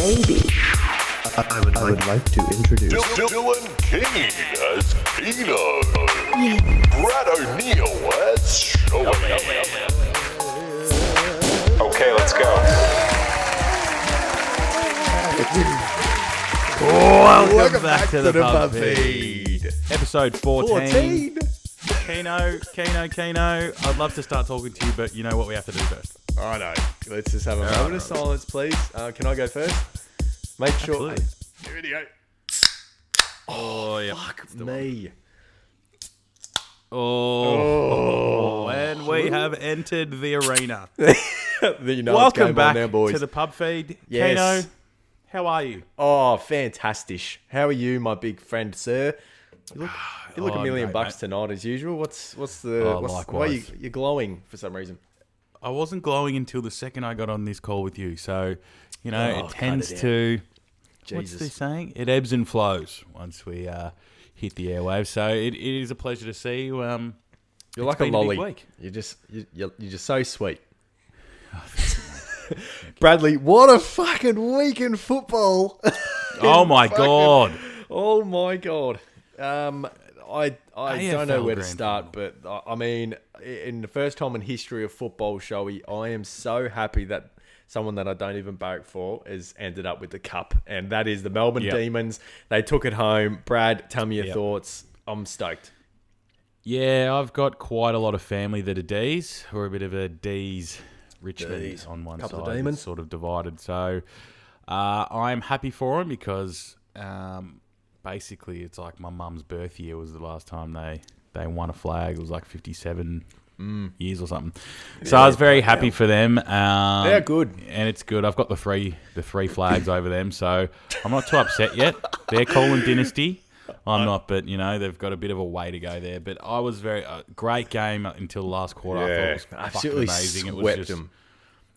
baby. I would like to introduce Dylan King as Keeneo. Yeah. Brad O'Neill as Showy. Okay, let's go. Welcome back to the pub feed. Episode 14. Keeneo. I'd love to start talking to you, but you know what we have to do first. I know. Let's just have a moment of silence, please. Can I go first? Make sure. Absolutely. Here we go. Oh, yeah. Fuck me. And we have entered the arena. You know Welcome it's back game on now, boys. to the pub feed. Yes. Keeneo, how are you? Oh, fantastic. How are you, my big friend, sir? You look a million great, bucks mate. tonight as usual. What's likewise. why you're glowing for some reason? I wasn't glowing until the second I got on this call with you. So, you know, Oh, it tends cut it to... What's Jesus. the saying? It ebbs and flows once we hit the airwaves. So it is a pleasure to see you. You're like a been a big lolly. week. You're just so sweet. Bradley, what a fucking week in football. Oh my God. Oh my God. I don't know AFL where to Grand start, but I mean, in the first time in history of football, Showy, I am so happy that someone that I don't even barrack for has ended up with the cup, and that is the Melbourne Yep. Demons. They took it home. Brad, tell me your Yep. thoughts. I'm stoked. Yeah, I've got quite a lot of family that are D's. We're a bit of a D's Richmond D's. on one Couple of side. demons. It's sort of divided. So I'm happy for them because basically it's like my mum's birth year was the last time they won a flag. It was like 57 years or something. So I was very happy for them. They're good. And it's good. I've got the three flags over them, so I'm not too upset yet. They're calling dynasty. I'm not, but you know they've got a bit of a way to go there. But I was great game until the last quarter. I thought it was absolutely fucking amazing. swept them.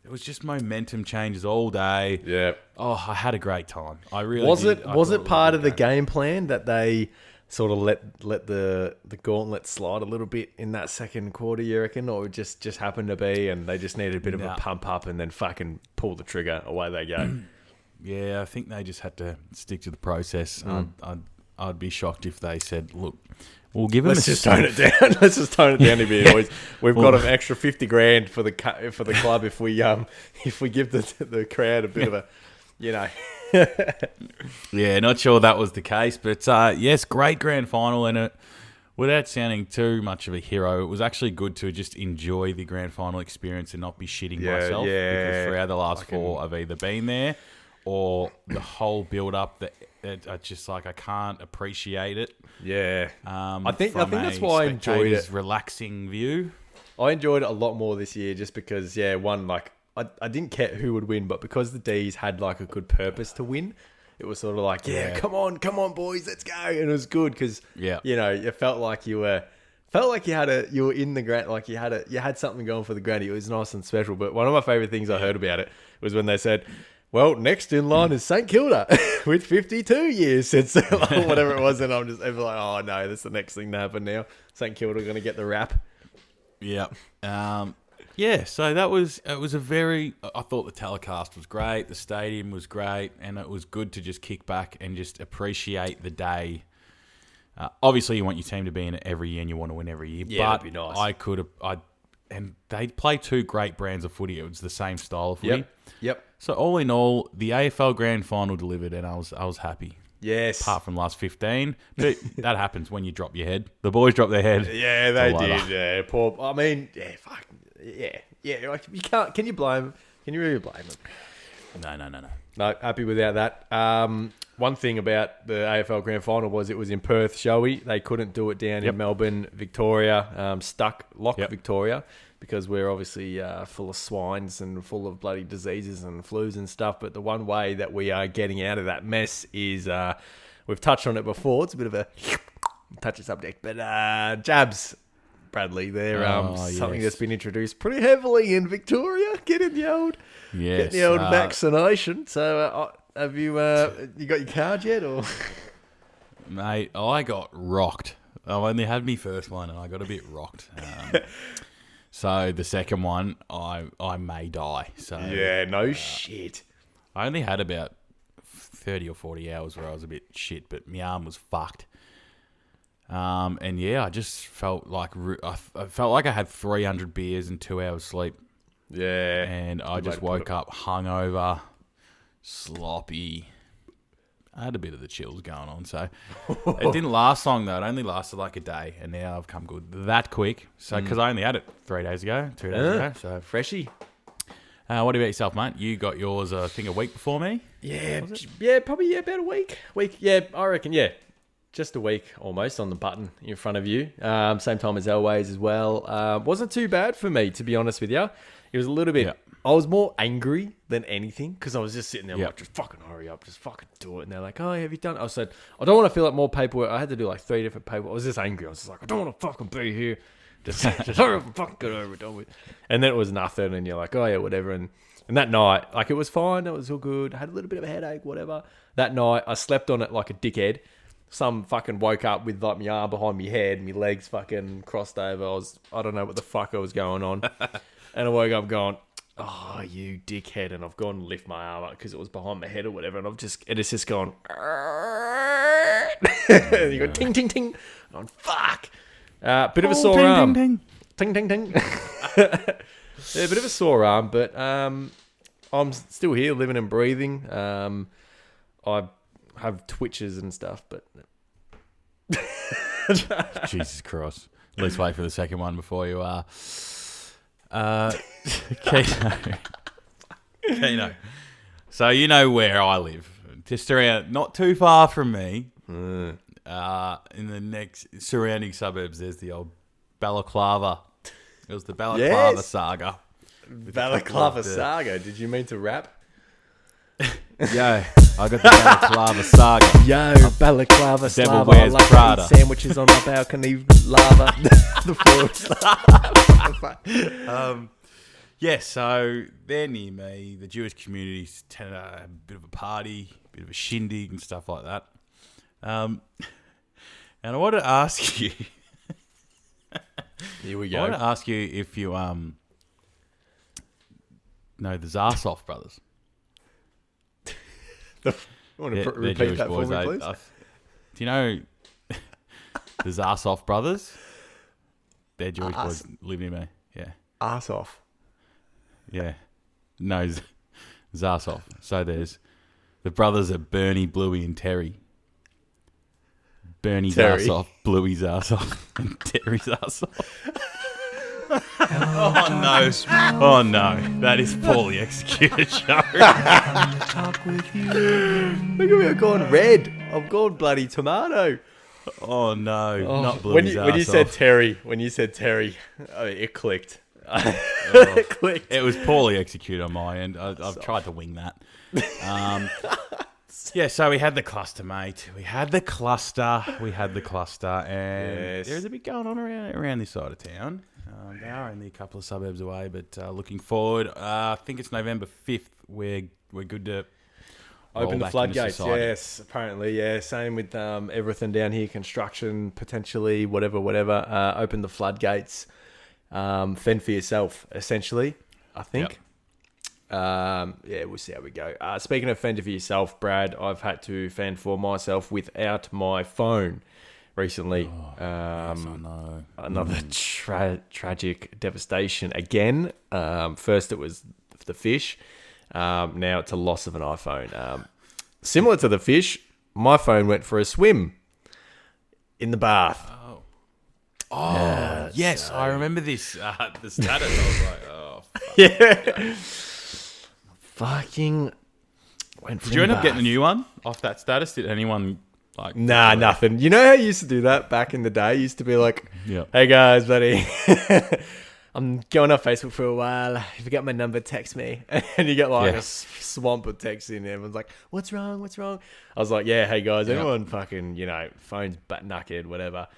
It was just momentum changes all day. Yeah. Oh, I had a great time. I really Was did. it I was thought it was a part good of the game plan that they sort of let the gauntlet slide a little bit in that second quarter, you reckon, or it just happened to be and they just needed a bit of a pump up and then fucking pull the trigger, away they go? Yeah, I think they just had to stick to the process. I'd be shocked if they said, "Look, we'll give them Let's a just tone it down. Let's just tone it down a bit, boys. We've got Well- an extra $50,000 for the club if we give the crowd a bit of a, you know. Yeah, not sure that was the case, but yes, great grand final, and without sounding too much of a hero, it was actually good to just enjoy the grand final experience and not be shitting myself. Because throughout the last four, I've either been there or the whole build up that I just like I can't appreciate it. Yeah. I think from that's a why I enjoyed spectator's it. relaxing view. I enjoyed it a lot more this year just because, one, like, I didn't care who would win, but because the D's had, like, a good purpose to win, it was sort of like, come on, boys, let's go. And it was good because, you know, it felt like you were in the ground, like you had something going for the granny. It was nice and special. But one of my favourite things I heard about it was when they said, well, next in line is St Kilda with 52 years since whatever it was. And I'm just like, oh, no, that's the next thing to happen now. St Kilda are going to get the rap. Yeah. Yeah, so it was a very, I thought the telecast was great, the stadium was great, and it was good to just kick back and just appreciate the day. Obviously, you want your team to be in it every year and you want to win every year, Yeah, but that'd be nice. and they play two great brands of footy. It was the same style of footy. Yep. So all in all, the AFL Grand Final delivered, and I was happy. Yes. Apart from last 15, but that happens when you drop your head. The boys drop their head. Yeah, they It's all did. over. Yeah, poor. I mean, fuck. Yeah. Like, you can't. Can you blame them? Can you really blame them? No. No, happy without that. One thing about the AFL Grand Final was it was in Perth, Showy. They couldn't do it down in Melbourne, Victoria, Victoria, because we're obviously full of swines and full of bloody diseases and flus and stuff. But the one way that we are getting out of that mess is, we've touched on it before. It's a bit of a touchy subject, but jabs. Bradley, they're something that's been introduced pretty heavily in Victoria. Getting the old vaccination. So, have you got your card yet, or? Mate, I got rocked. I only had my first one, and I got a bit rocked. So the second one, I may die. So Yeah, no shit. I only had about 30 or 40 hours where I was a bit shit, but my arm was fucked. And yeah, I just felt like I had 300 beers and 2 hours sleep. Yeah. And I just woke up hungover, sloppy. I had a bit of the chills going on, so it didn't last long though. It only lasted like a day, and now I've come good that quick. So because I only had it 2 days ago, so Freshie. what about yourself, mate? You got yours, I think, a week before me. Yeah, probably about a week. I reckon. Yeah, just a week almost on the button in front of you. Same time as Elways as well. Wasn't too bad for me, to be honest with you. It was a little bit. Yeah. I was more angry than anything because I was just sitting there like, just fucking hurry up, just fucking do it. And they're like, oh, have you done it? I said, I don't want to fill up more paperwork. I had to do like 3 different paperwork. I was just angry. I was just like, I don't want to fucking be here. Just hurry up and fucking get over it, done with. And then it was nothing. And you're like, oh yeah, whatever. And that night, like it was fine. It was all good. I had a little bit of a headache, whatever. That night, I slept on it like a dickhead. Some fucking woke up with like my arm behind my head, my legs fucking crossed over. I don't know what the fuck I was going on. And I woke up going, oh, you dickhead. And I've gone and lift my arm up because it was behind my head or whatever. And it's just gone, and you go ting, ting, ting. I'm going, fuck. Bit of a sore arm. Ting, ting, ting. Ting, ting. Yeah, a bit of a sore arm, but I'm still here, living and breathing. I have twitches and stuff, but Jesus Christ! At least wait for the second one before you are. Keeneo. So you know where I live, just around, not too far from me. In the next surrounding suburbs, there's the old Balaclava. It was the Balaclava saga. Balaclava saga. Did you mean to rap? Yo, I got the Balaclava saga. Yo, Balaclava saga. Devil wears like Prada. Sandwiches on my balcony, lava. The floor. Yeah, so they're near me. The Jewish communities tend to have a bit of a party, a bit of a shindig and stuff like that. And I want to ask you. Here we go. I want to ask you if you know the Zarsoff brothers. I want to repeat Jewish that boys, for me, please. Do you know the Zarsoff brothers? They're Jewish boys live near me. Yeah. Arse off. Yeah. No, Zarsoff. So there's the brothers are Bernie, Bluey, and Terry. Bernie's arse off, Bluey's arse off, and Terry's arse off. Oh no, that is poorly executed, show. Look at me, I've gone red. I've gone bloody tomato. Oh no, not Bluey's arse when you said off. when you said Terry, it clicked. It clicked. It was poorly executed on my end. I've tried to wing that. Yeah, so we had the cluster, mate. We had the cluster, and there's a bit going on around this side of town. They are only a couple of suburbs away, but looking forward, I think it's November 5th. We're good to Open the floodgates, society. yes, apparently, yeah. Same with everything down here, construction, potentially, whatever. Open the floodgates, fend for yourself, essentially, I think. Yep. Yeah, we'll see how we go. Speaking of fend for yourself, Brad, I've had to fend for myself without my phone recently. Yes, I know. Another tragic devastation again. First it was the fish. Now it's a loss of an iPhone. Similar to the fish, my phone went for a swim in the bath. Oh, yes, I remember this. The status, I was like, oh, fuck. Yeah. Fucking went for Did you end up getting a new one off that status? Did anyone like? Nah, nothing. You know how you used to do that back in the day? You used to be like, Yep. hey guys, buddy, I'm going off Facebook for a while. If you got my number, text me. And you get like a swamp of texts in. Everyone's like, what's wrong? I was like, yeah, hey guys, everyone fucking, phone's butt naked, whatever.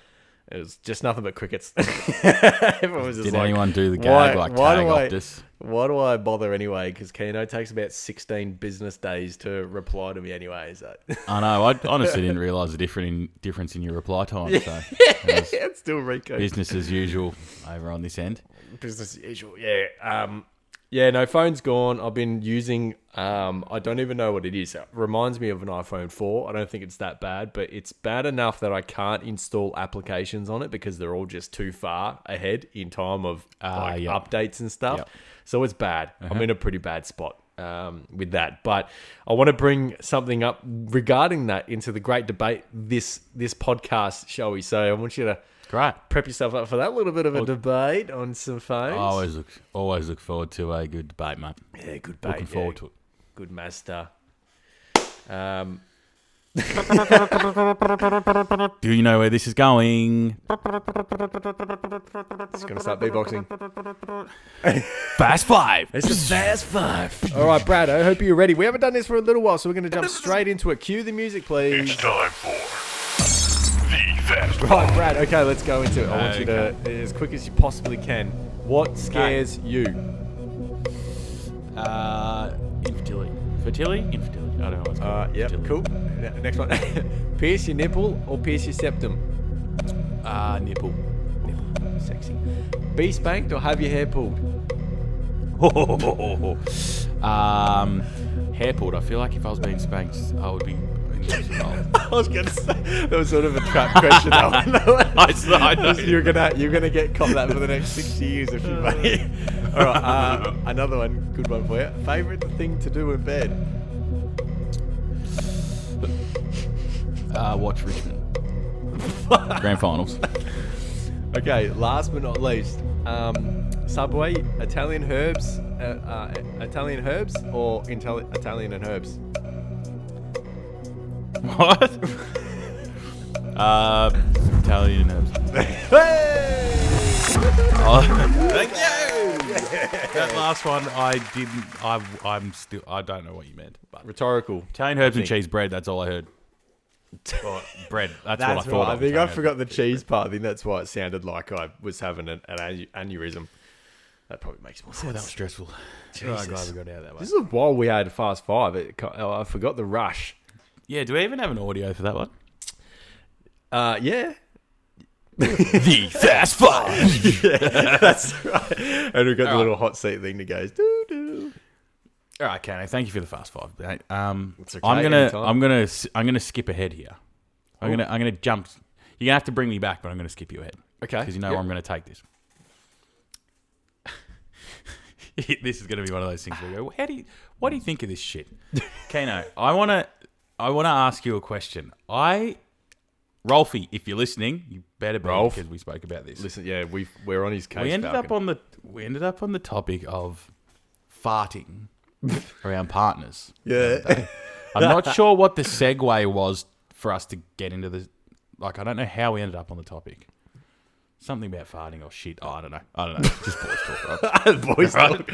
It was just nothing but crickets. Everyone was just Did like, anyone do the gag tag Optus? Why do I bother anyway? Because Keeneo takes about 16 business days to reply to me anyway. So. I know. I honestly didn't realise the difference in your reply time. So it's still Rico. business as usual over on this end. Business as usual, yeah. Yeah, no, phone's gone. I've been using, I don't even know what it is. It reminds me of an iPhone 4. I don't think it's that bad, but it's bad enough that I can't install applications on it because they're all just too far ahead in time of updates and stuff. Yep. So it's bad. I'm in a pretty bad spot with that. But I want to bring something up regarding that into the great debate this podcast, shall we say. I want you to Great. prep yourself up for that little bit of a debate on some phones. I always look forward to a good debate, mate. Yeah, good debate. Looking forward to it. Good master. Do you know where this is going? Just gonna start beatboxing. Fast five. It's a fast five. All right, Brad. I hope you're ready. We haven't done this for a little while, so we're gonna jump straight into it. Cue the music, please. It's time for the Fast Right, Brad. Okay, let's go into it. I want you to, as quick as you possibly can. What scares you? Infertility. Fertility? Infertility. I don't know what's called. Yep. Cool. Next one. Pierce your nipple or pierce your septum? Nipple. Sexy. Be spanked or have your hair pulled? Hair pulled. I feel like if I was being spanked, I would be. I was gonna say that was sort of a trap question. I know. You're gonna get caught that for the next 60 years if you're funny. All right, another one, good one for you. Favorite thing to do in bed? Watch Richmond. Grand finals. Okay, last but not least, Subway, Italian herbs, or Italian and herbs? What? Italian herbs. Hey! Thank you. That last one, I didn't. I don't know what you meant. But Rhetorical. Italian herbs and cheese bread. That's all I heard. Or bread. That's what I thought. Right. I think I forgot the cheese part. I think that's why it sounded like I was having an aneurysm. That probably makes more sense. That was stressful. Jesus. I'm glad we got out that way. This is while we had Fast Five. I forgot the rush. Yeah, do we even have an audio for that one? Yeah. The Fast Five. Yeah, that's right. And we've got the little hot seat thing that goes doo doo. All right, Kano, thank you for the Fast Five, mate. It's okay, I'm gonna skip ahead here. I'm gonna jump. You're gonna have to bring me back, but I'm gonna skip you ahead. Okay. Because you know where I'm gonna take this. This is gonna be one of those things where you go, what do you think of this shit? Kano, I wanna ask you a question. Ralphie, if you're listening, you better be, Rolf, because we spoke about this. Listen, yeah, we're on his case. We ended up on the topic of farting around partners. Yeah. I'm not sure what the segue was for us to get into the. Like, I don't know how we ended up on the topic. Something about farting or shit. Oh, I don't know. Just boys talk, right? Boys talk.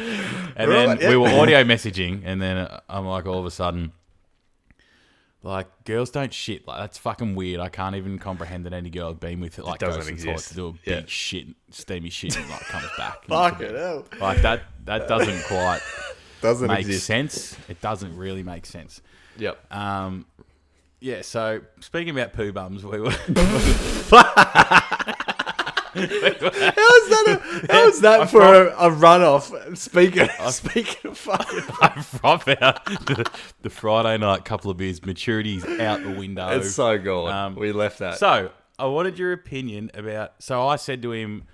And then we were audio messaging, and then I'm like, all of a sudden, like, girls don't shit. Like, that's fucking weird. I can't even comprehend that any girl I've been with goes and thought to do a big shit, steamy shit, and like comes back. Fuck it hell. Like that doesn't quite make exist. sense. It doesn't really make sense. Yep. Yeah. So speaking about poo bums, we were. How was that for a runoff? Speaking of fucking, the Friday night couple of beers, maturity's out the window. It's so gone. We left that. So I wanted your opinion about. So I said to him,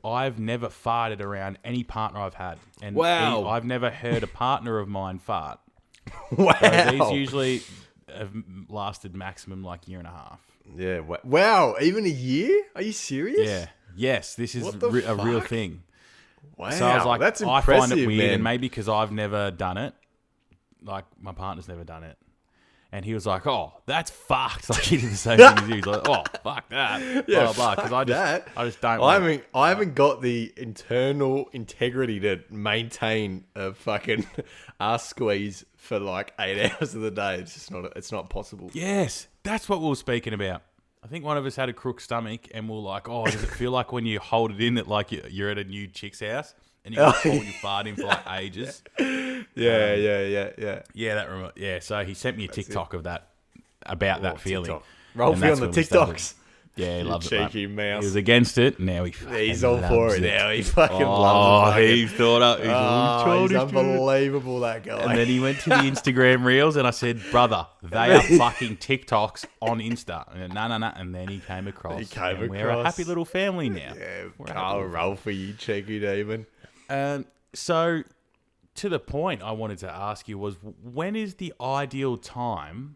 I've never farted around any partner I've had, and wow, I've never heard a partner of mine fart. Wow, so these usually have lasted maximum like a year and a half. Yeah. Wow. Even a year? Are you serious? Yeah. Yes, this is a real thing. Wow. So I was like, that's I impressive, find it weird, man. and maybe because I've never done it, like my partner's never done it. And he was like, "Oh, that's fucked." Like he did the same thing as you. He's like, "Oh, fuck that." Yeah, blah blah. Because I just don't. I haven't got the internal integrity to maintain a fucking ass squeeze for like 8 hours of the day. It's just not. It's not possible. Yes, that's what we were speaking about. I think one of us had a crook stomach, and we we're like, "Oh, does it feel like when you hold it in that like you're at a new chick's house and you hold your fart in for like ages?" Yeah. Yeah, So he sent me a TikTok of that about that feeling. Rolfie on the TikToks. Yeah, he loves it, mate. cheeky mouse. He was against it. Now He's all for it now. He fucking Oh, loves it. he thought up. He's unbelievable, that guy. And then he went to the Instagram reels, and I said, "Brother, they are fucking TikToks on Insta." And no. And then he came across. We're a happy little family now. Yeah, Carl Ralphie, you cheeky demon. So, to the point I wanted to ask you was, when is the ideal time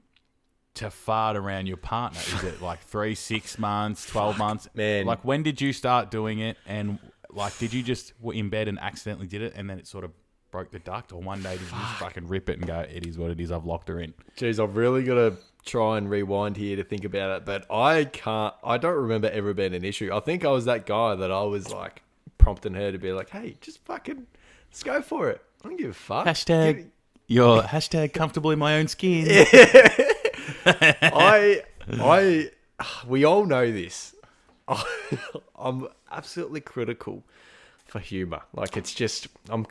to fart around your partner? Is it like 3, 6 months, 12 months? Man. Like, when did you start doing it? And, like, did you just were in bed and accidentally did it and then it sort of broke the duct? Or one day did you just fucking rip it and go, it is what it is, I've locked her in? Jeez, I've really got to try and rewind here to think about it. But I don't remember ever being an issue. I think I was that guy that I was, like, prompting her to be like, hey, just fucking, let's go for it. I don't give a fuck. Hashtag comfortable in my own skin. We all know this. I'm absolutely critical for humour. Like, it's just, I'm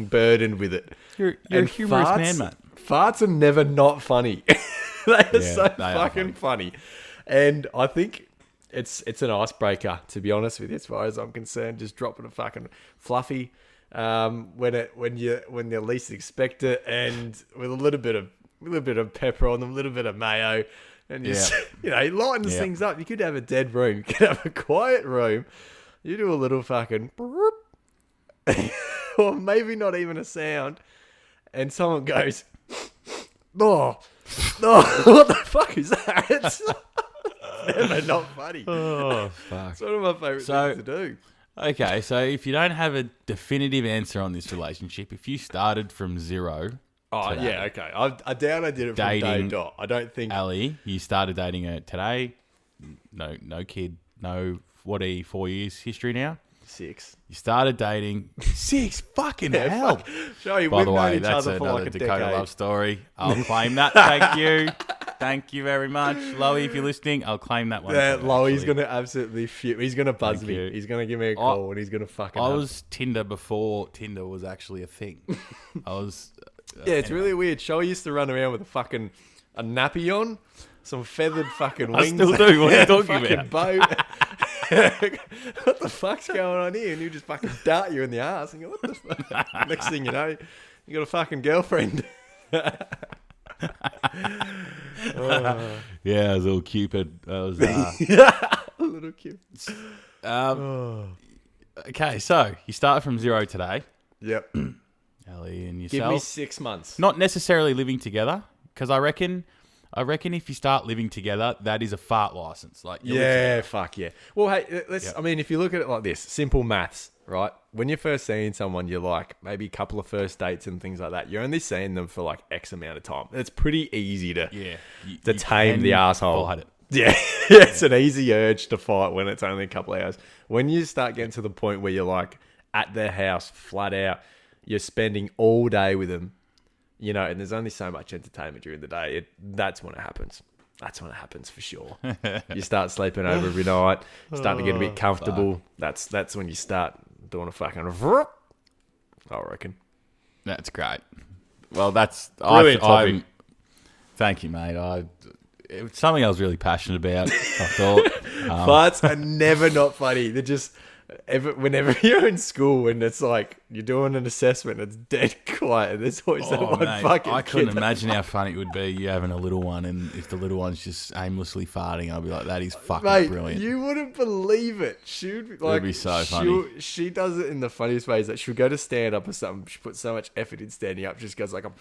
burdened with it. You're a humorous man, mate. Farts are never not funny. They are fucking funny. And I think it's an icebreaker, to be honest with you, as far as I'm concerned. Just dropping a fucking fluffy when you least expect it, and with a little bit of pepper on them, a little bit of mayo, and just it lightens things up. You could have a dead room, you could have a quiet room. You do a little fucking or maybe not even a sound, and someone goes, "Oh, what the fuck is that?" It's never not funny. Oh, fuck. It's one of my favourite things to do. Okay, so if you don't have a definitive answer on this relationship, if you started from zero... today, yeah, okay. I doubt I did it from day dot. I don't think... Ali, you started dating her today. No kid. No, what are you, 4 years history now? 6. You started dating 6. Fucking hell. Fuck. Joey, By we've the known way, each that's other for another like a Dakota decade. love story. I'll claim that. Thank you. Thank you very much. Lowy, if you're listening, I'll claim that one. Yeah, too, Lowy's actually. going to absolutely fute. He's going to buzz Thank me. you. He's going to give me a call and he's going to fucking... I was Tinder before Tinder was actually a thing. I was... yeah, it's really weird. Shoei used to run around with a nappy on, some feathered fucking wings. I still do. What are you talking fucking about? bow. What the fuck's going on here? And you just fucking dart you in the ass and go, what the fuck? Next thing you know, you got a fucking girlfriend. Yeah, I was all Cupid. I was... A little cute. Okay, so you started from zero today. Yep. Ali and Give yourself. me 6 months. Not necessarily living together, because I reckon if you start living together, that is a fart license. Like, you live Yeah, together. fuck yeah. Well, hey, let's. Yep. I mean, if you look at it like this, simple maths, right? When you're first seeing someone, you're like maybe a couple of first dates and things like that. You're only seeing them for like X amount of time. It's pretty easy to to tame can the asshole. fight it. Yeah, it's an easy urge to fight when it's only a couple of hours. When you start getting to the point where you're like at their house, flat out, you're spending all day with them, you know, and there's only so much entertainment during the day. That's when it happens. That's when it happens for sure. You start sleeping over every night, starting to get a bit comfortable. That's when you start doing a fucking vroom, I reckon. That's great. Well, that's... Brilliant topic. Thank you, mate. It's something I was really passionate about, I thought. Farts are never not funny. They're just... Whenever you're in school and it's like you're doing an assessment, it's dead quiet. There's always that one mate, fucking I couldn't kid. imagine how funny it would be you having a little one, and if the little one's just aimlessly farting, I'd be like, that is fucking Mate, brilliant. you wouldn't believe it. She would like, be so funny. She does it in the funniest ways. That she'll go to stand up or something. She puts so much effort in standing up. Just goes like a.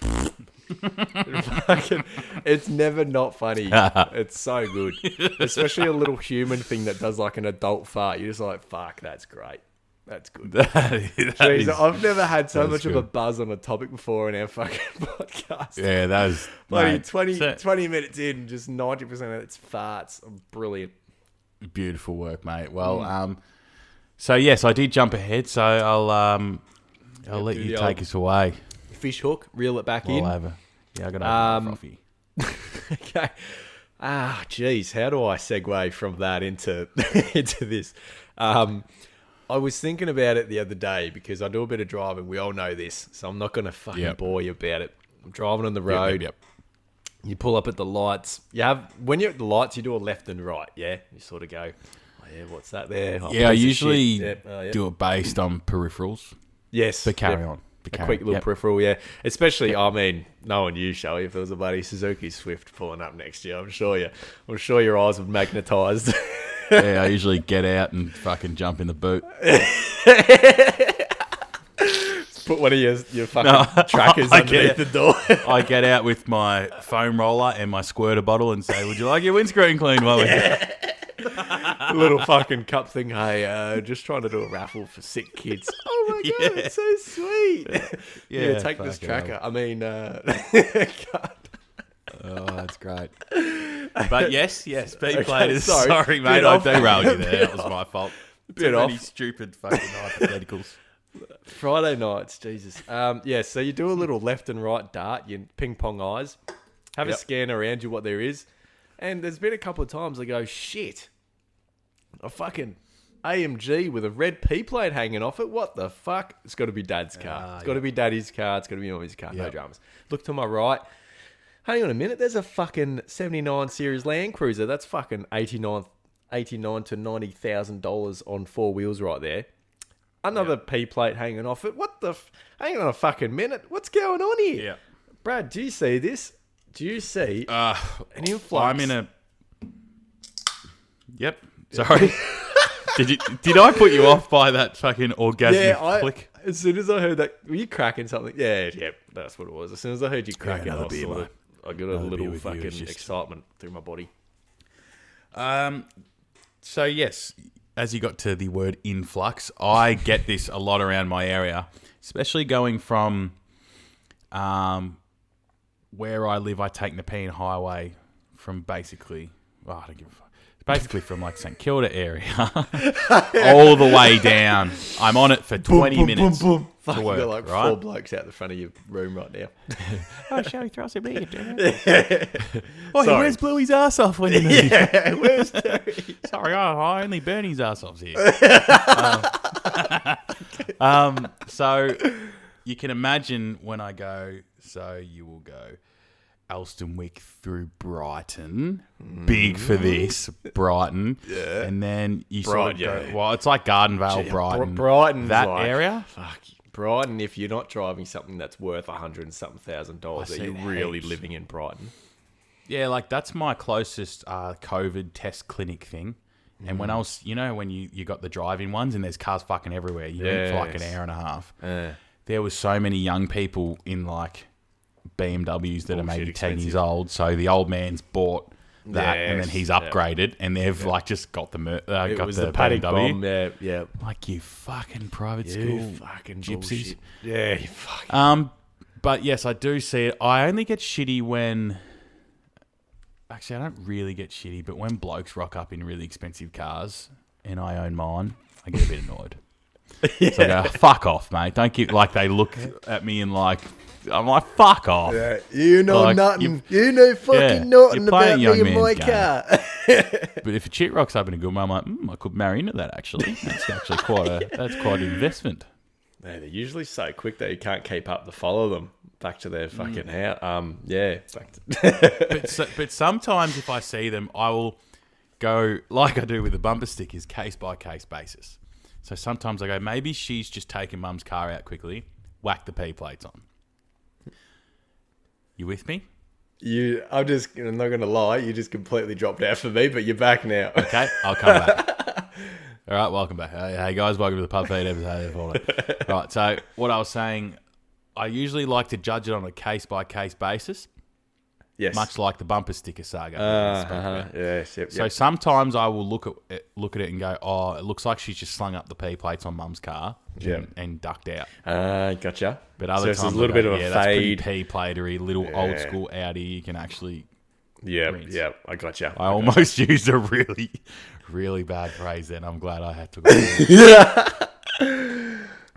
Fucking, it's never not funny. It's so good, especially a little human thing that does like an adult fart. You're just like, fuck, that's great. That's good. Jeez, I've never had so much of a buzz on a topic before in our fucking podcast. Yeah, that was... Bloody mate, 20 minutes in, just 90% of it's farts. Brilliant. Beautiful work, mate. Well, so yes, I did jump ahead, so I'll let you take us away. Fish hook, reel it back in. I got a frothy. Okay. Geez, how do I segue from that into into this? I was thinking about it the other day because I do a bit of driving. We all know this, so I'm not going to fucking bore you about it. I'm driving on the road. Yep. You pull up at the lights. When you're at the lights, you do a left and right. Yeah, you sort of go, oh yeah, what's that there? Oh, Yeah, I piece of usually shit. Yeah. do it based on peripherals. Yes, But carry yep. on. A quick little peripheral, yeah. Especially, I mean, knowing you, Shelly, if there was a bloody Suzuki Swift pulling up next year, I'm sure your eyes would magnetise. Yeah, I usually get out and fucking jump in the boot. Put one of your fucking trackers underneath the door. I get out with my foam roller and my squirter bottle and say, "Would you like your windscreen cleaned while we're here?" Little fucking cup thing. Hey, just trying to do a raffle for sick kids. Oh my god, it's so sweet. Yeah, take this tracker. I mean, God. Oh, that's great. But yes, B players. sorry. Sorry, mate, I derailed you there. That was my fault. Bit Too many off. stupid fucking hypotheticals. Friday nights, Jesus. Yeah, so you do a little left and right dart, you ping pong eyes, have a scan around you what there is, and there's been a couple of times I go, shit, a fucking AMG with a red P plate hanging off it. What the fuck? It's got to be Dad's car. It's got to be Daddy's car. It's got to be Mommy's car. No dramas. Look to my right. Hang on a minute. There's a fucking 79 series Land Cruiser. That's fucking $89 to $90,000 on four wheels right there. Another P plate hanging off it. What the? Hang on a fucking minute. What's going on here? Yeah. Brad, do you see this? Do you see an influx? I'm in a. Yep. Sorry. Did I put you off by that fucking orgasmic click? As soon as I heard that, were you cracking something? Yeah, that's what it was. As soon as I heard you cracking, another I beer, got a little with you. fucking It's just- excitement through my body. So yes, as you got to the word influx, I get this a lot around my area, especially going from where I live. I take Nepean Highway from basically, I don't give a fuck. Basically from like St Kilda area all the way down. I'm on it for 20 minutes Fuck, to you work, got like right? 4 blokes out the front of your room right now. Oh, shall we throw some beer? Sorry. Where's Bluey's ass off when you need him? Yeah, where's Terry? Sorry, I only Bernie's ass offs here. So you can imagine when I go, so you will go Elstonwick through Brighton. Big for this, Brighton. Yeah. And then you sort of go, well, it's like Gardenvale, Brighton. Brighton's that like, area? Fuck. Brighton, if you're not driving something that's worth $100 and something thousand, are see you that really heaps. living in Brighton? Yeah, like that's my closest COVID test clinic thing. And when I was, when you got the drive-in ones and there's cars fucking everywhere, you went for like an hour and a half. There was so many young people in like BMWs that are maybe 10 years old. So the old man's bought that and then he's upgraded and they've like just got the It was the BMW. paddock bomb. Yeah. Like you fucking private You school fucking gypsies. bullshit. Yeah, you fucking... But yes, I do see it. I only get shitty when... Actually, I don't really get shitty, but when blokes rock up in really expensive cars and I own mine, I get a bit annoyed. So I go, fuck off, mate. Don't get... Like, they look at me and like... I'm like, fuck off. Yeah, you know Like, nothing. You know fucking you're nothing playing about young me and my man's car. But if a chick rocks up in a good one, I'm like, I could marry into that, actually. That's actually quite an investment. Yeah, they're usually so quick that you can't keep up to follow them back to their fucking house. Yeah. But sometimes if I see them, I will go, like I do with the bumper stickers, case-by-case basis. So sometimes I go, maybe she's just taken mum's car out quickly, whack the P plates on. You with me? I'm not going to lie, you just completely dropped out for me, but you're back now. Okay, I'll come back. All right, welcome back. Hey guys, welcome to the Pub Feed episode. Right, so what I was saying, I usually like to judge it on a case-by-case basis. Yes. Much like the bumper sticker saga. Yes, yep. So sometimes I will look at it and go, oh, it looks like she's just slung up the P plates on mum's car and ducked out. Gotcha. But other so times it's a little bit of a that's pretty fade. P platery, little old school Audi. You can actually. Yeah, I gotcha. I almost used a really, really bad phrase then. I'm glad I had to.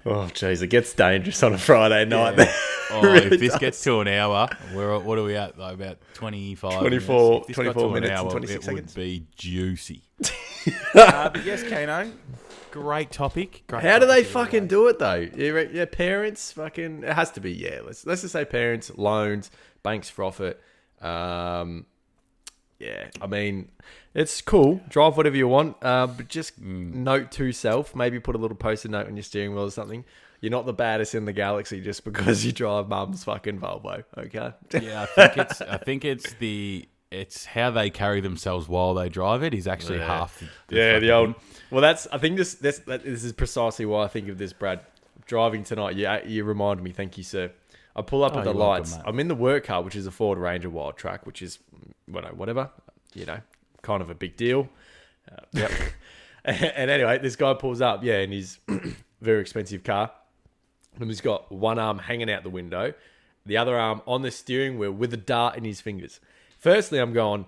Oh, jeez, it gets dangerous on a Friday night. Yeah. Oh, really if this does. Gets to an hour, what are we at? Like about 24 minutes, and 26 seconds. It would be juicy. But yes, Kano, great topic. How do they fucking do it though? Yeah, parents fucking. It has to be. Yeah, let's just say parents, loans, banks froth it. Yeah, I mean, it's cool. Drive whatever you want, but just note to self. Maybe put a little post-it note on your steering wheel or something. You're not the baddest in the galaxy just because you drive mum's fucking Volvo. Okay. Yeah, I think it's how they carry themselves while they drive it is actually half. The old. Well, I think this is precisely why I think of this, Brad. Driving tonight, you remind me. Thank you, sir. I pull up at the lights. Welcome, I'm in the work car, which is a Ford Ranger Wild Track, which is whatever, kind of a big deal. Yep. And anyway, this guy pulls up, in his very expensive car, and he's got one arm hanging out the window, the other arm on the steering wheel with a dart in his fingers. Firstly, I'm going,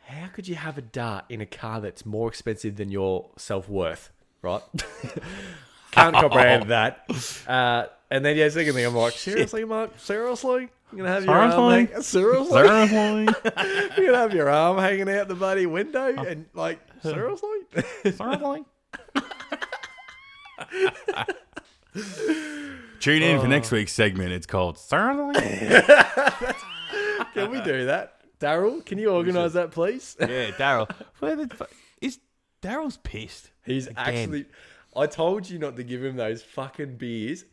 how could you have a dart in a car that's more expensive than your self-worth, right? Can't comprehend that. And then, secondly, I'm like, seriously, Mark? Seriously? You're going to have your arm hanging... Seriously? You're going to have your arm hanging out the bloody window? And, like, seriously? Seriously? Tune in for next week's segment. It's called Seriously? Can we do that? Daryl, can you organise that, please? Yeah, Daryl. Is Daryl's pissed? He's actually... I told you not to give him those fucking beers.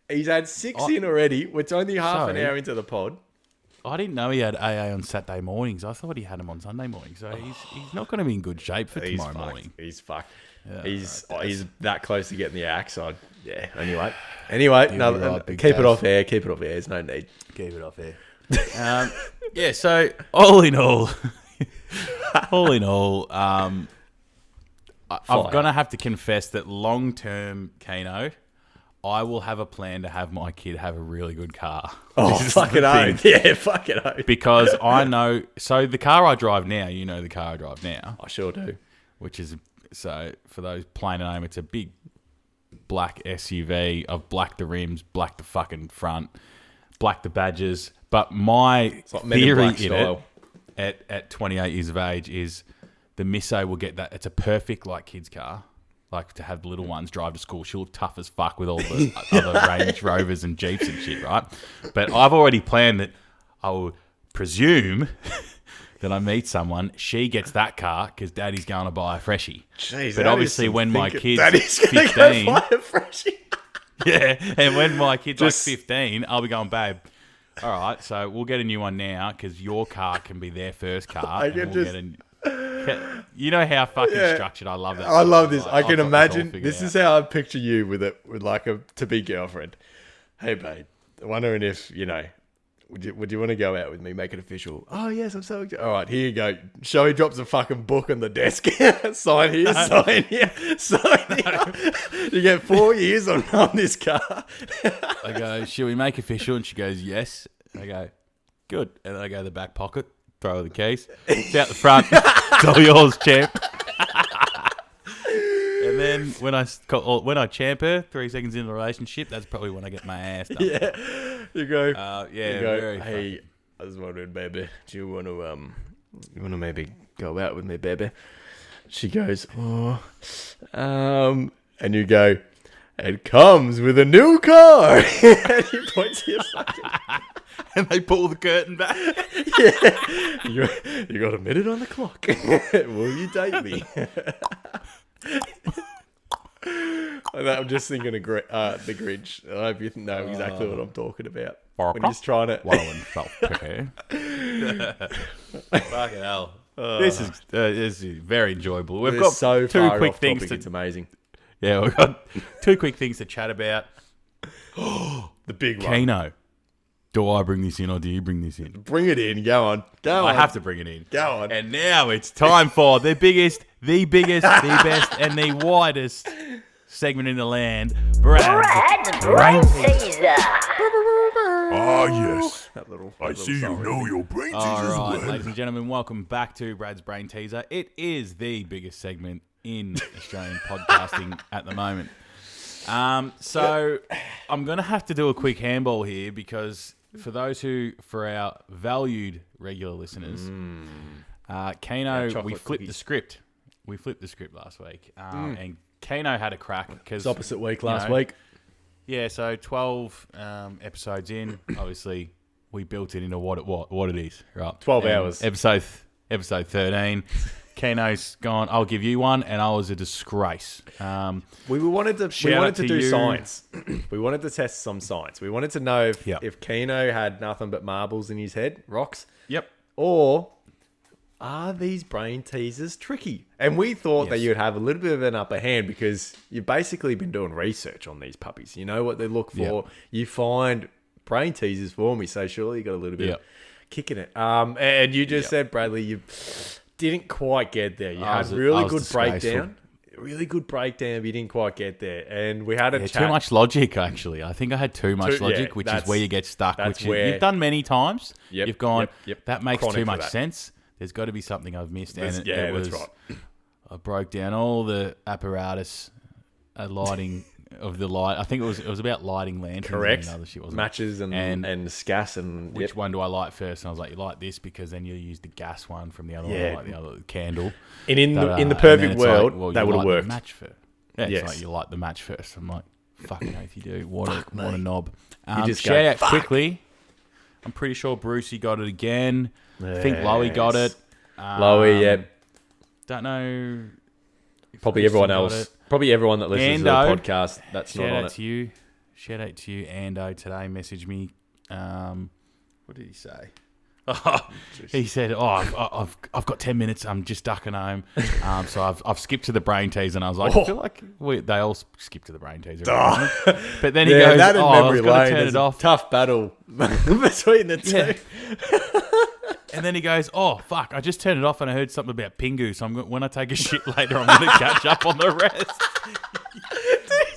He's had 6 in already. It's only half an hour into the pod. I didn't know he had AA on Saturday mornings. I thought he had them on Sunday morning. So he's not going to be in good shape for tomorrow morning. He's fucked. Yeah, he's that close to getting the axe on. Yeah. Anyway, no, keep it off air. Keep it off air. There's no need. Keep it off air. So all in all, I'm going to have to confess that long term, Keeneo, I will have a plan to have my kid have a really good car. Oh, fucking oath. Yeah, fucking oath. Because I know... So the car I drive now, you know the car I drive now. I sure do. Which is... So for those plain name, it's a big black SUV. I've blacked the rims, blacked the fucking front, blacked the badges. But my theory in it, at 28 years of age, is the Misso will get that. It's a perfect, like, kid's car. Like, to have the little ones drive to school. She'll look tough as fuck with all the other Range Rovers and Jeeps and shit, right? But I've already planned that I will presume that I meet someone, she gets that car because Daddy's going to buy a freshie. Jeez, but obviously when my kid's Daddy's 15... Go buy a freshie. Yeah, and when my kid's like 15, I'll be going, babe, all right, so we'll get a new one now because your car can be their first car. You know how fucking structured I love that. I love this. I can imagine. This is how I picture you with like a to-be girlfriend. Hey, babe, wondering if, would you want to go out with me, make it official? Oh, yes, I'm so excited. All right, here you go. Showy drops a fucking book on the desk. Sign here, sign here, sign here. You get 4 years on this car. I go, should we make official? And she goes, yes. And I go, good. And I go to the back pocket. Throw the keys. It's out the front. It's all yours, champ. And then when I champ her 3 seconds into the relationship, that's probably when I get my ass done. Yeah, you go. Very hey, I was wondering, baby, do you want to maybe go out with me, baby? She goes, and you go, it comes with a new car. And you point to your fucking. And they pull the curtain back. Yeah. You got a minute on the clock. Will you date me? I'm just thinking of the Grinch. I hope you know exactly what I'm talking about. When he's trying to... self-prepare. Fucking hell. This is very enjoyable. We've got so two quick things. It's amazing. Yeah, we've got 2 quick things to chat about. The big one. Keeneo. Do I bring this in or do you bring this in? Bring it in. Go on. I have to bring it in. Go on. And now it's time for the biggest, the best, and the widest segment in the land. Brad's brainteaser. Ah, yes. I see you know your brain teasers All right, well. ladies and gentlemen, welcome back to Brad's Brain Teaser. It is the biggest segment in Australian podcasting at the moment. So I'm going to have to do a quick handball here because for our valued regular listeners, Keeneo, we flipped the script. We flipped the script last week. And Keeneo had a crack. It's opposite week last week. Yeah, so 12 episodes in, obviously we built it into what it is. Right, 12 And hours. Episode 13. Keno's gone. I'll give you one, and I was a disgrace. We wanted to out to do you. science. We wanted to test some science. We wanted to know Yep. if Keeno had nothing but marbles in his head, rocks, Yep. or are these brain teasers tricky? And we thought that Yes. you'd have a little bit of an upper hand because you've basically been doing research on these puppies. You know what they look for. Yep. You find brain teasers for me, so surely you got a little bit Yep. of kick in it. And you just Yep. said, Bradley, you didn't quite get there. You I had was really good disgraceful. breakdown. Really good breakdown, but you didn't quite get there. And we had a Yeah, chat. too much logic, actually. I think I had too much Too- logic, yeah, which is that's- where you get stuck. that's Which where- you've done many times. Yep, You've gone, yep. that makes Chronic too for much that. sense. There's got to be something I've missed. And That's- it that's was, right. I broke down all the apparatus, lighting of the light. I think it was about lighting lanterns. Correct. And other shit, wasn't it? Matches and SCAS and Which yep. one do I light first? And I was like, you light this because then you use the gas one from the other Yeah. one, like the other candle. And in the and then perfect it's world, like, well, that you would have light the worked. match first. Yeah, Yes. it's like you light the match first. I'm like, fucking oath you do. What a knob. just Shout go, out "Fuck." quickly. I'm pretty sure Brucey got it again. I think Lowy got it. Lowy, yep. Don't know. if Probably Brucey everyone got else. it. Probably everyone that listens to Ando. the podcast that's Shout not on out it. to you. Shout out to you, Ando. Today messaged me. What did he say? He said, I've got 10 minutes. I'm just ducking home. So I've skipped to the brain teaser. And I was like, I feel like they all skip to the brain teaser. But then he goes, that and I memory was going to lane turn is it a off. tough battle between the two. Yeah. And then he goes, oh, fuck, I just turned it off and I heard something about Pingu. So when I take a shit later, I'm going to catch up on the rest.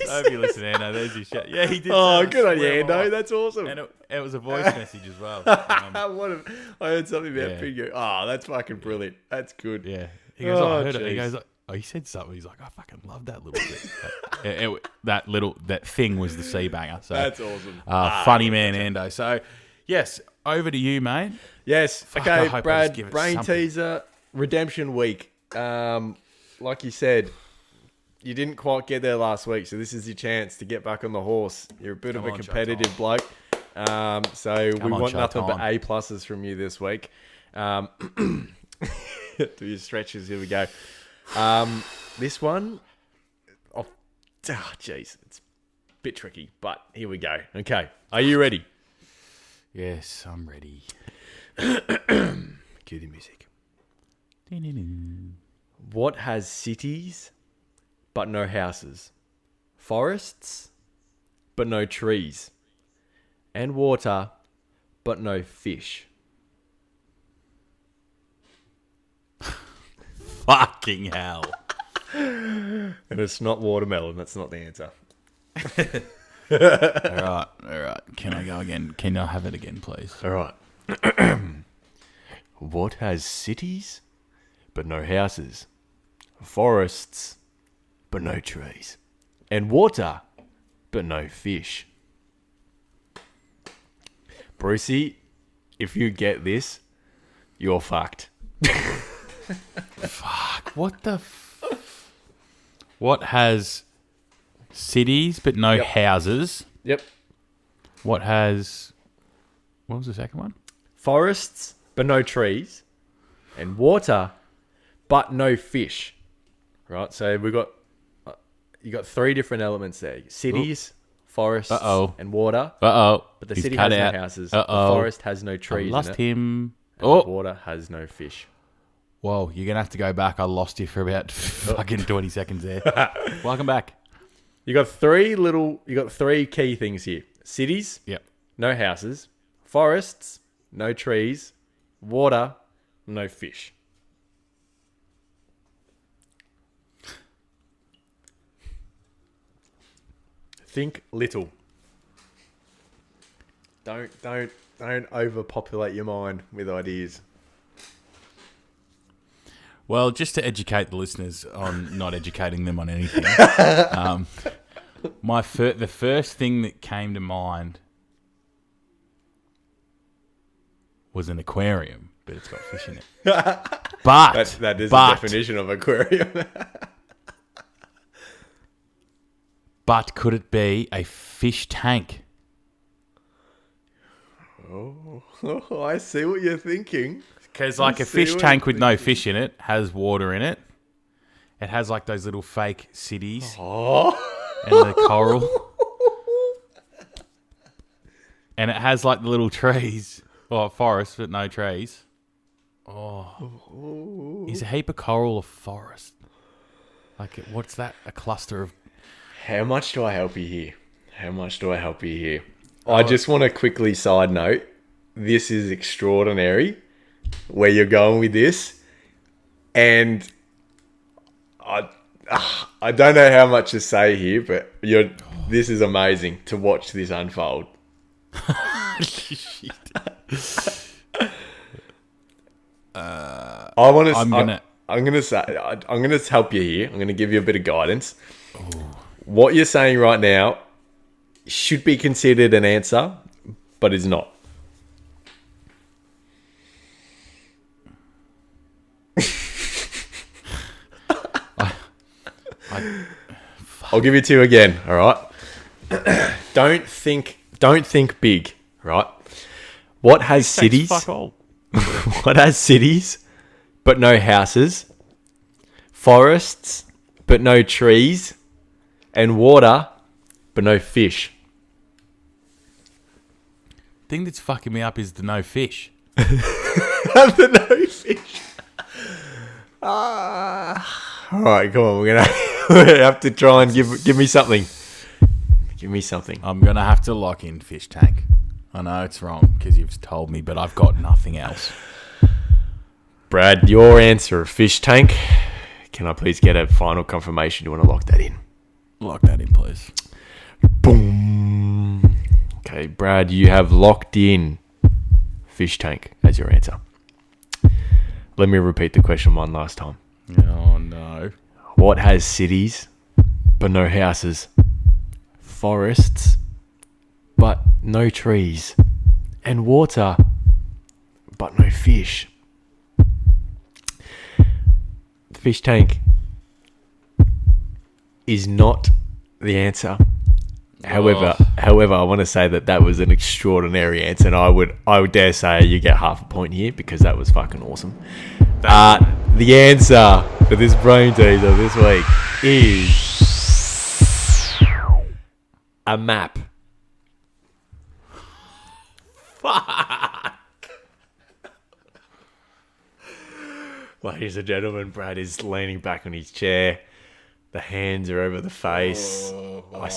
I hope you listen, Ando. There's your shit. Yeah, he did. Oh, say, good on you, swear by Ando. life. That's awesome. And it was a voice message as well. Um, I heard something about Yeah. Pingu. Oh, that's fucking brilliant. That's good. Yeah. He goes, Oh, I heard it. He jeez. goes, he said something. He's like, I fucking love that little bit. that thing was the sea banger. So That's awesome. funny man, Ando. So, yes, over to you, mate. Yes. Fuck, I Okay, hope I just Brad. give it Brain something. teaser. Redemption week. Like you said, you didn't quite get there last week, so this is your chance to get back on the horse. You're a bit of a on, competitive bloke. So we on, want nothing but Showtime. A pluses from you this week. Do your stretches. Here we go. This one, jeez, it's a bit tricky, but here we go. Okay, are you ready? Yes, I'm ready. Cue the music. What has cities but no houses, forests but no trees, and water but no fish? Fucking hell. And it's not watermelon. That's not the answer. All right. Can I go again? Can I have it again, please? All right. What has cities but no houses, forests but no trees, and water but no fish? Brucey, if you get this, you're fucked. What the What has cities but no Yep. houses? Yep. What has... What was the second one? Forests but no trees, and water but no fish. Right, so we got you got three different elements there: cities, forests, Uh-oh. and water. Uh-oh. But the He's city cut has out. no houses. Uh-oh. The forest has no I trees. lost in it, him. and Oh. the water has no fish. Whoa, you're going to have to go back. I lost you for about fucking 20 seconds there. Welcome back. You got three key things here: cities, Yep. no houses; forests, no trees; water, no fish. Think little. Don't overpopulate your mind with ideas. Well, just to educate the listeners on not educating them on anything, the first thing that came to mind was an aquarium, but it's got fish in it. But That is but, the definition of aquarium. But could it be a fish tank? Oh, I see what you're thinking. Because like a fish tank with no fish in it has water in it. It has like those little fake cities Oh. and the coral. And it has like the little trees. Or forest, but no trees. Oh. Is a heap of coral a forest? Like, what's that? A cluster of... How much do I help you here? I just want to quickly side note. This is extraordinary where you're going with this. And I don't know how much to say here, but this is amazing to watch this unfold. I'm gonna help you here. I'm gonna give you a bit of guidance. What you're saying right now should be considered an answer, but is not. I'll give you two again. All right. Don't think big. Right. What has cities? Fuck all. What has cities, but no houses? Forests, but no trees, and water, but no fish. Thing that's fucking me up is the no fish. The no fish. All right, come on. We're gonna have to try and give me something. Give me something. I'm gonna have to lock in fish tank. I know it's wrong because you've told me, but I've got nothing else. Brad, your answer, fish tank. Can I please get a final confirmation? Do you want to lock that in? Lock that in, please. Boom. Okay, Brad, you have locked in fish tank as your answer. Let me repeat the question one last time. Oh, no. What has cities, but no houses? Forests, but no trees. And water, but no fish. The fish tank is not the answer. However, I want to say that was an extraordinary answer, and I would dare say you get half a point here because that was fucking awesome. The answer for this brain teaser this week is a map. Fuck. Ladies and gentlemen, Brad is leaning back on his chair. The hands are over the face. I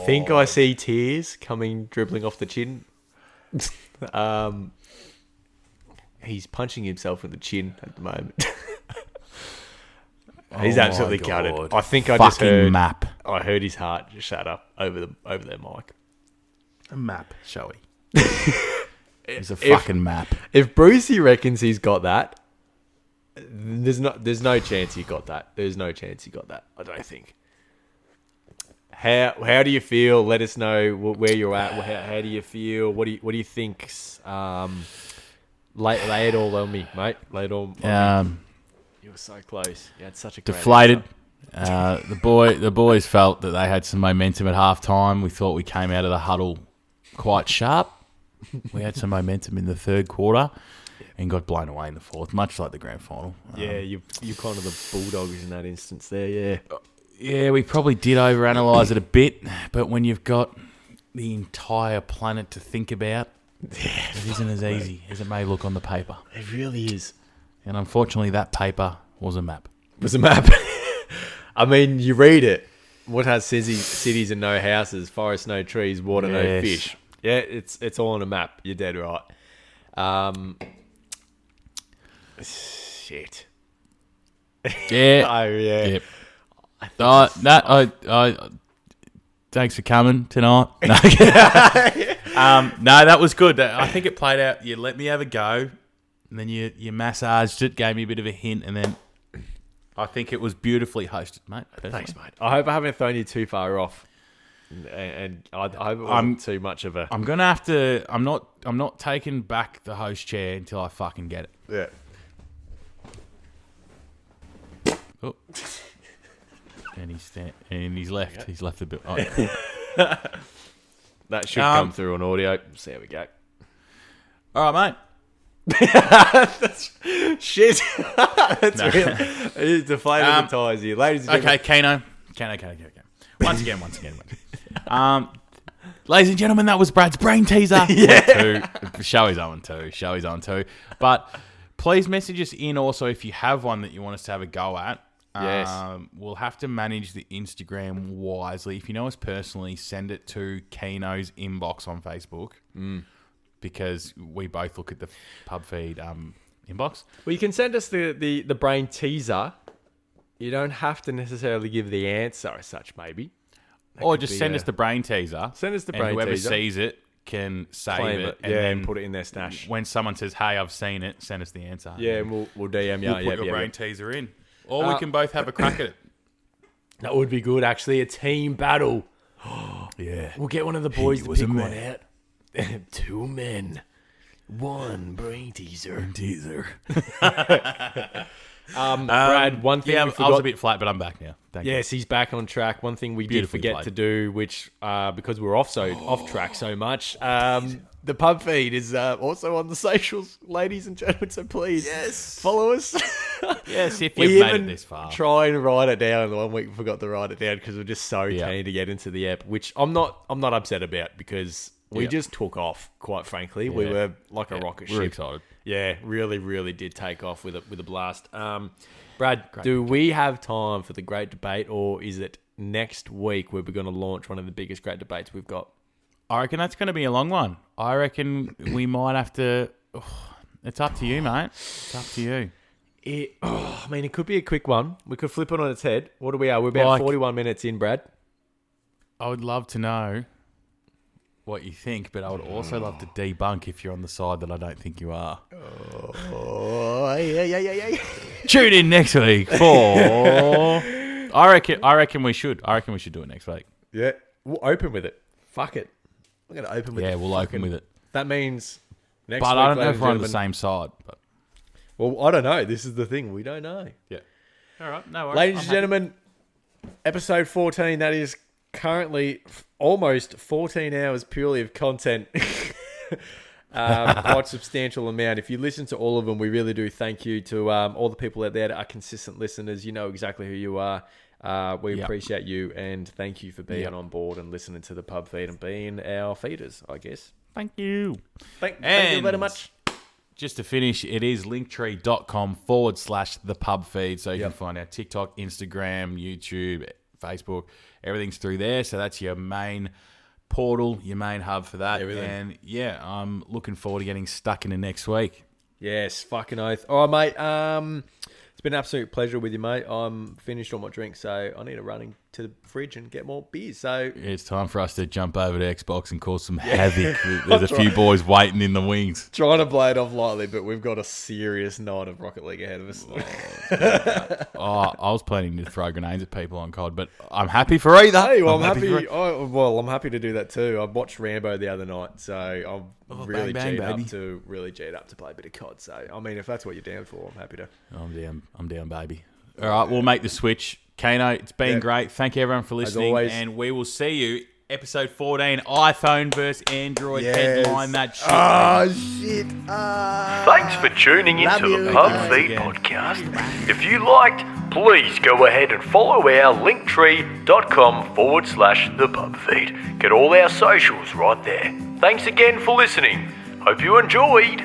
think I see tears dribbling off the chin. He's punching himself in the chin at the moment. He's absolutely gutted. I think I just heard map. I heard his heart just shut up over their mic. A map, shall we? It's a fucking map. If Brucey reckons he's got that, there's no chance he got that. There's no chance he got that. I don't think. How do you feel? Let us know where you're at. How do you feel? What do you think? Lay it all on me, mate. Lay it all on me. You were so close. You had such a great deflated. The boys felt that they had some momentum at half time. We thought we came out of the huddle quite sharp. We had some momentum in the third quarter and got blown away in the fourth, much like the grand final. Yeah, you're kind of the Bulldogs in that instance there, yeah. Yeah, we probably did overanalyze it a bit, but when you've got the entire planet to think about, it isn't as easy as it may look on the paper. It really is. And unfortunately, that paper was a map. It was a map. I mean, you read it. What has cities and no houses, forests, no trees, water, no fish. Yeah, it's all on a map. You're dead right. Shit. Yeah. Oh, yeah. Yep. Thanks for coming tonight. No, that was good. I think it played out. You let me have a go, and then you massaged it, gave me a bit of a hint, and then I think it was beautifully hosted, mate. Personally. Thanks, mate. I hope I haven't thrown you too far off, and I hope it wasn't too much of a. I'm gonna have to. I'm not taking back the host chair until I fucking get it. Yeah. Oh. And he's left. He's left the bit. Oh. That should come through on audio. See how we go. All right, mate. Shit. That's real. He's deflated the ties here. Ladies and Okay, gentlemen. Keeneo. Once again. Ladies and gentlemen, that was Brad's brain teaser. Yeah. Show his own too. But please message us in also if you have one that you want us to have a go at. Yes. We'll have to manage the Instagram wisely. If you know us personally, send it to Keeneo's inbox on Facebook. Because we both look at the pub feed inbox. Well, you can send us the brain teaser. You don't have to necessarily give the answer as such, maybe. Or just send us the brain teaser. Send us the and brain whoever teaser. sees it can save Claim it. and then put it in their stash. When someone says, hey, I've seen it, send us the answer. Yeah, and we'll DM you. We'll put your brain teaser in. Or we can both have a crack at it. That would be good, actually. A team battle. Yeah. We'll get one of the boys to was pick a one man. out. 2 men. 1 brain teaser. Brad, one thing we forgot. I was a bit flat, but I'm back now. Thank you. Yes, he's back on track. One thing we did Beautifully forget played. to do, which because we're off track so much, the pub feed is also on the socials, ladies and gentlemen. So please, follow us. Yes, if We you've made even it this far. try and write it down. The 1 week we forgot to write it down because we're just so keen to get into the app, which I'm not upset about because we just took off. Quite frankly, we were like a rocket ship. We're excited. Yeah, really, really did take off with a blast. Brad, do we have time for the great debate, or is it next week where we're going to launch one of the biggest great debates we've got? I reckon that's going to be a long one. I reckon we might have to... it's up to you, mate. It's up to you. It could be a quick one. We could flip it on its head. What are we at? We're about 41 minutes in, Brad. I would love to know what you think, but I would also love to debunk if you're on the side that I don't think you are. Yeah. Tune in next week for... I reckon we should. I reckon we should do it next week. Yeah, we'll open with it. Fuck it. We're going to open with it. Yeah, we'll open with it. That means next But week, I don't know ladies if we're on and the gentlemen- same side. But Well, I don't know. This is the thing. We don't know. yeah. All right. No worries. Ladies and gentlemen, episode 14, that is currently almost 14 hours purely of content. Quite substantial amount. If you listen to all of them, we really do thank you to all the people out there that are consistent listeners. You know exactly who you are. We appreciate you, and thank you for being on board and listening to the pub feed and being our feeders, I guess. Thank you. Thank you very much. Just to finish, it is linktree.com/the pub feed. So you can find our TikTok, Instagram, YouTube, Facebook. Everything's through there. So that's your main portal, your main hub for that. Everything. And yeah, I'm looking forward to getting stuck into next week. Yes, fucking oath. All right, mate. It's been an absolute pleasure with you, mate. I'm finished all my drinks, so I need to run into the fridge and get more beers. So It's time for us to jump over to Xbox and cause some havoc. There's a few boys waiting in the wings. trying to play it off lightly, but we've got a serious night of Rocket League ahead of us. I was planning to throw grenades at people on COD, but I'm happy for either. Hey, well, I'm happy. for- I'm happy to do that too. I watched Rambo the other night, so I'm really bang, bang, G'd up to play a bit of COD. So I mean, if that's what you're down for, I'm happy to. I'm down, baby. All right, we'll make the switch. Kano, it's been great. Thank you, everyone, for listening. always. And we will see you, episode 14, iPhone versus Android. Headline that shit. Shit. Thanks for tuning into the Pub Feed again. podcast. If you liked, please go ahead and follow our linktree.com/the pub feed. Get all our socials right there. Thanks again for listening. Hope you enjoyed.